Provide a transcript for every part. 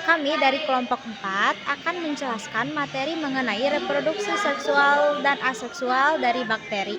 Kami dari kelompok 4 akan menjelaskan materi mengenai reproduksi seksual dan aseksual dari bakteri.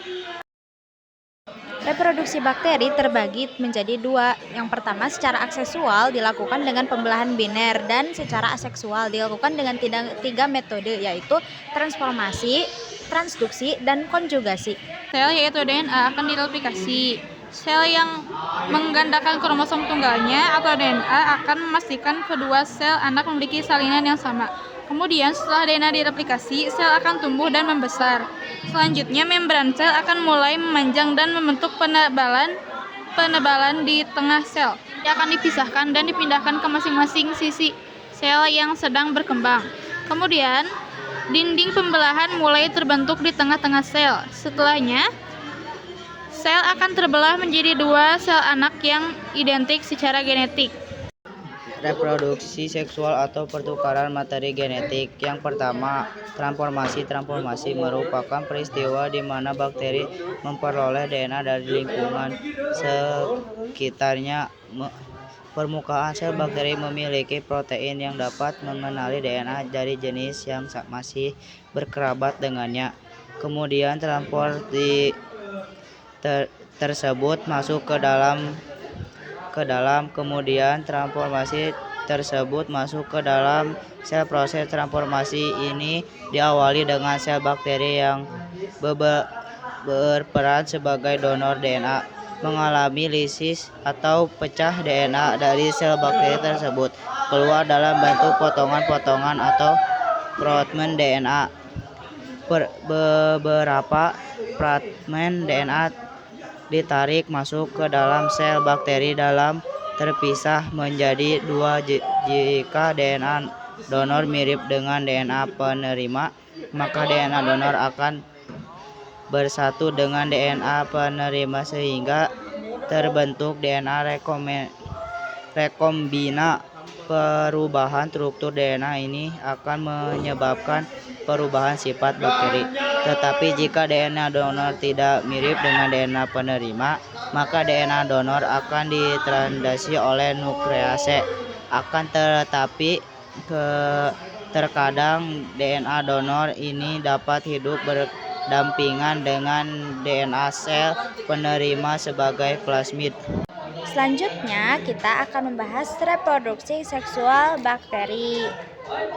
Reproduksi bakteri terbagi menjadi dua. Yang pertama, secara aseksual dilakukan dengan pembelahan biner, dan secara aseksual dilakukan dengan tiga metode, yaitu transformasi, transduksi, dan konjugasi. Sel yaitu DNA akan direplikasi. Sel yang menggandakan kromosom tunggalnya atau DNA akan memastikan kedua sel anak memiliki salinan yang sama. Kemudian setelah DNA direplikasi, sel akan tumbuh dan membesar. Selanjutnya membran sel akan mulai memanjang dan membentuk penebalan di tengah sel. Dia akan dipisahkan dan dipindahkan ke masing-masing sisi sel yang sedang berkembang. Kemudian dinding pembelahan mulai terbentuk di tengah-tengah sel. Setelahnya, sel akan terbelah menjadi dua sel anak yang identik secara genetik. Reproduksi seksual atau pertukaran materi genetik. Yang pertama, transformasi. Transformasi merupakan peristiwa di mana bakteri memperoleh DNA dari lingkungan sekitarnya. Permukaan sel bakteri memiliki protein yang dapat mengenali DNA dari jenis yang masih berkerabat dengannya. Kemudian transportasi tersebut masuk ke dalam kemudian transformasi tersebut masuk ke dalam sel. Proses transformasi ini diawali dengan sel bakteri yang berperan sebagai donor DNA mengalami lisis atau pecah DNA dari sel bakteri tersebut keluar dalam bentuk potongan-potongan atau fragmen DNA. Beberapa fragmen DNA ditarik masuk ke dalam sel bakteri dalam terpisah menjadi dua. Jika DNA donor mirip dengan DNA penerima, maka DNA donor akan bersatu dengan DNA penerima sehingga terbentuk DNA rekombina. Perubahan struktur DNA ini akan menyebabkan perubahan sifat bakteri. Tetapi jika DNA donor tidak mirip dengan DNA penerima, maka DNA donor akan ditranslasi oleh nuklease. Akan tetapi terkadang DNA donor ini dapat hidup berdampingan dengan DNA sel penerima sebagai plasmid. Selanjutnya, kita akan membahas reproduksi seksual bakteri.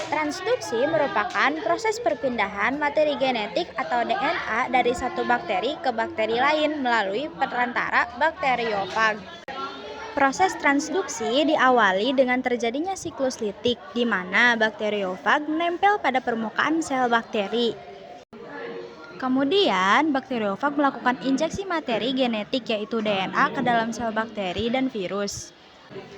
Transduksi merupakan proses perpindahan materi genetik atau DNA dari satu bakteri ke bakteri lain melalui perantara bakteriofag. Proses transduksi diawali dengan terjadinya siklus litik, di mana bakteriofag menempel pada permukaan sel bakteri. Kemudian, bakteriofag melakukan injeksi materi genetik yaitu DNA ke dalam sel bakteri dan virus.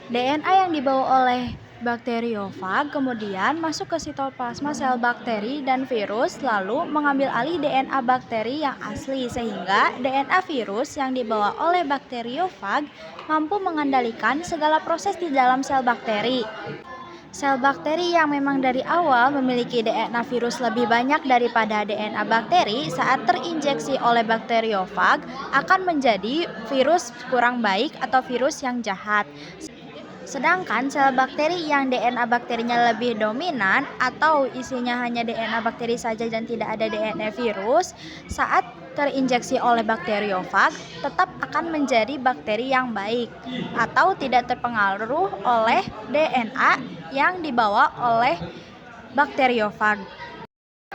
DNA yang dibawa oleh bakteriofag kemudian masuk ke sitoplasma sel bakteri dan virus lalu mengambil alih DNA bakteri yang asli sehingga DNA virus yang dibawa oleh bakteriofag mampu mengendalikan segala proses di dalam sel bakteri. Sel bakteri yang memang dari awal memiliki DNA virus lebih banyak daripada DNA bakteri saat terinjeksi oleh bakteriofag akan menjadi virus kurang baik atau virus yang jahat. Sedangkan sel bakteri yang DNA bakterinya lebih dominan atau isinya hanya DNA bakteri saja dan tidak ada DNA virus, saat terinjeksi oleh bakteriofag tetap akan menjadi bakteri yang baik atau tidak terpengaruh oleh DNA yang dibawa oleh bakteriofag.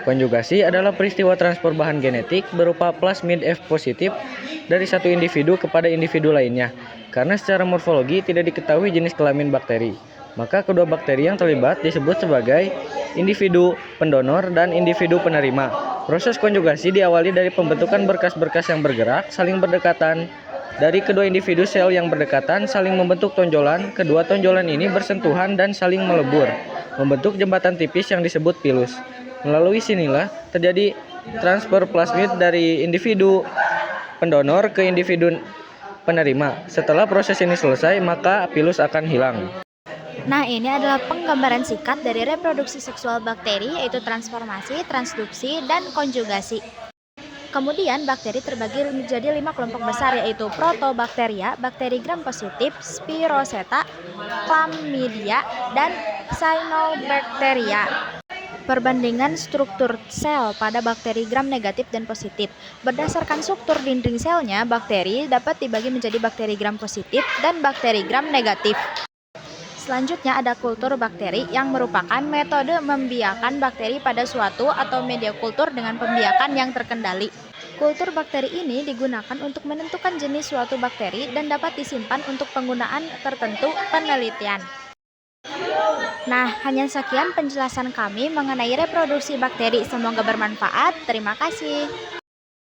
Konjugasi adalah peristiwa transfer bahan genetik berupa plasmid F positif dari satu individu kepada individu lainnya. Karena secara morfologi tidak diketahui jenis kelamin bakteri, maka kedua bakteri yang terlibat disebut sebagai individu pendonor dan individu penerima. Proses konjugasi diawali dari pembentukan berkas-berkas yang bergerak, saling berdekatan. Dari kedua individu sel yang berdekatan saling membentuk tonjolan, kedua tonjolan ini bersentuhan dan saling melebur, membentuk jembatan tipis yang disebut pilus. Melalui sinilah terjadi transfer plasmid dari individu pendonor ke individu penerima. Setelah proses ini selesai, maka pilus akan hilang. Nah, ini adalah penggambaran singkat dari reproduksi seksual bakteri, yaitu transformasi, transduksi, dan konjugasi. Kemudian bakteri terbagi menjadi 5 kelompok besar, yaitu protobakteria, bakteri gram positif, spiroseta, chlamydia, dan cyanobacteria. Perbandingan struktur sel pada bakteri gram negatif dan positif. Berdasarkan struktur dinding selnya, bakteri dapat dibagi menjadi bakteri gram positif dan bakteri gram negatif. Selanjutnya ada kultur bakteri yang merupakan metode membiakan bakteri pada suatu atau media kultur dengan pembiakan yang terkendali. Kultur bakteri ini digunakan untuk menentukan jenis suatu bakteri dan dapat disimpan untuk penggunaan tertentu penelitian. Nah, hanya sekian penjelasan kami mengenai reproduksi bakteri. Semoga bermanfaat. Terima kasih.